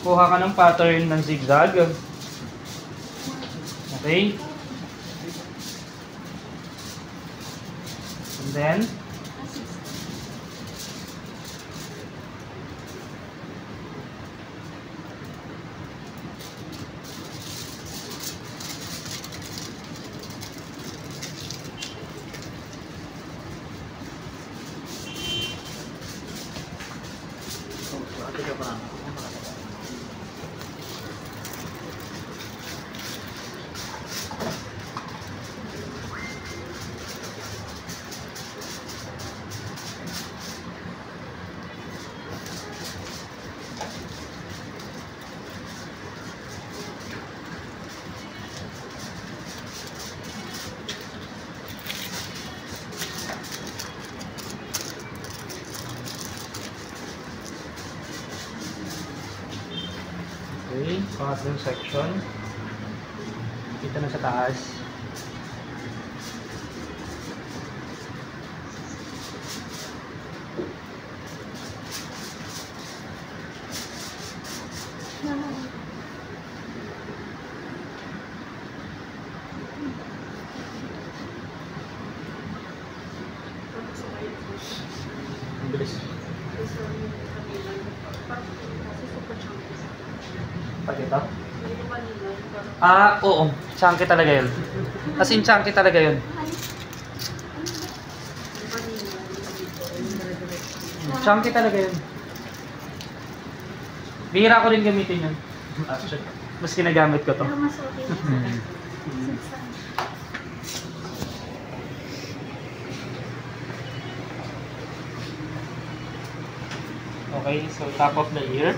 kuha ka ng pattern ng zigzag. Okay? And then, okay, pangatlong section. Dito na sa taas. Ang bilis. Pag ito? Ah, oo. Chunky talaga yun. As in, chunky talaga yun. Chunky talaga yun. Bihira ko rin gamitin yun. Actually, mas ginagamit ko to. Pero mas okay na. Okay, so top of the ear.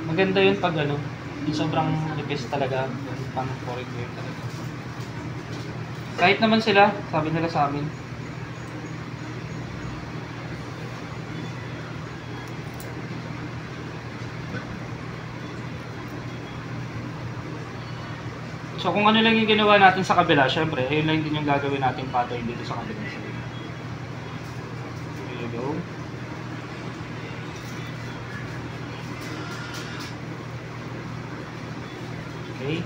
Maganda yun pag ano, yung sobrang nipis talaga, pang foreign wear talaga. Kahit naman sila, sabi nila sa amin. So kung ano lang yung ginawa natin sa kabila, syempre, ayun lang din yung gagawin natin pattern dito sa kabila. There you go. Okay.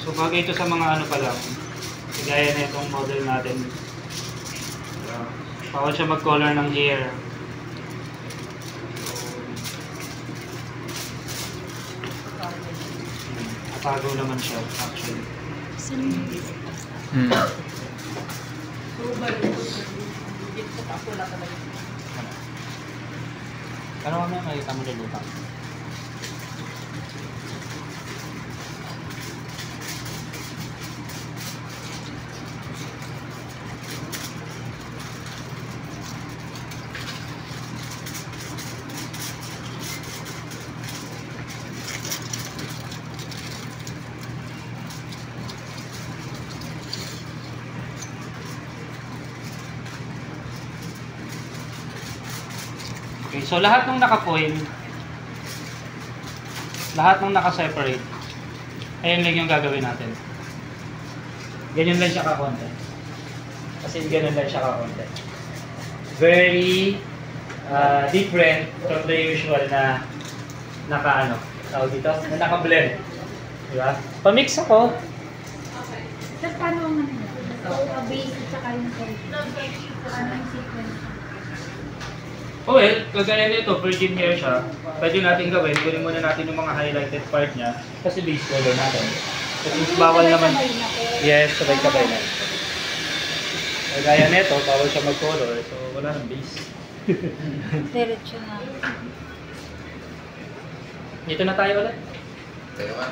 So bagay ito sa mga ano pa lang, gaya na itong model natin. Bawal siya mag-color ng hair. Atago naman siya actually. Pero mamaya makita mo lulutang. Okay, so lahat ng naka-foil, lahat ng naka-separate, ayun lang yung gagawin natin. Ganyan lang siya ka-konti. Kasi ganyan lang siya ka-konti. Very different from the usual na naka-ano, tawag dito, na naka-blend. Diba? Pa-mix ako. Okay. Tapos paano ang ano? So, base at saka yung ano yung sequence? Oh well, kagaya nito, virgin hair siya. Pwede natin gawin, kunin muna natin yung mga highlighted part niya kasi base color natin. Kasi bawal naman. Yes, sabay-sabay na. Kagaya nito, bawal siya mag-color, so wala nang base. Diretso na. Dito na tayo ulit. Tayo ka.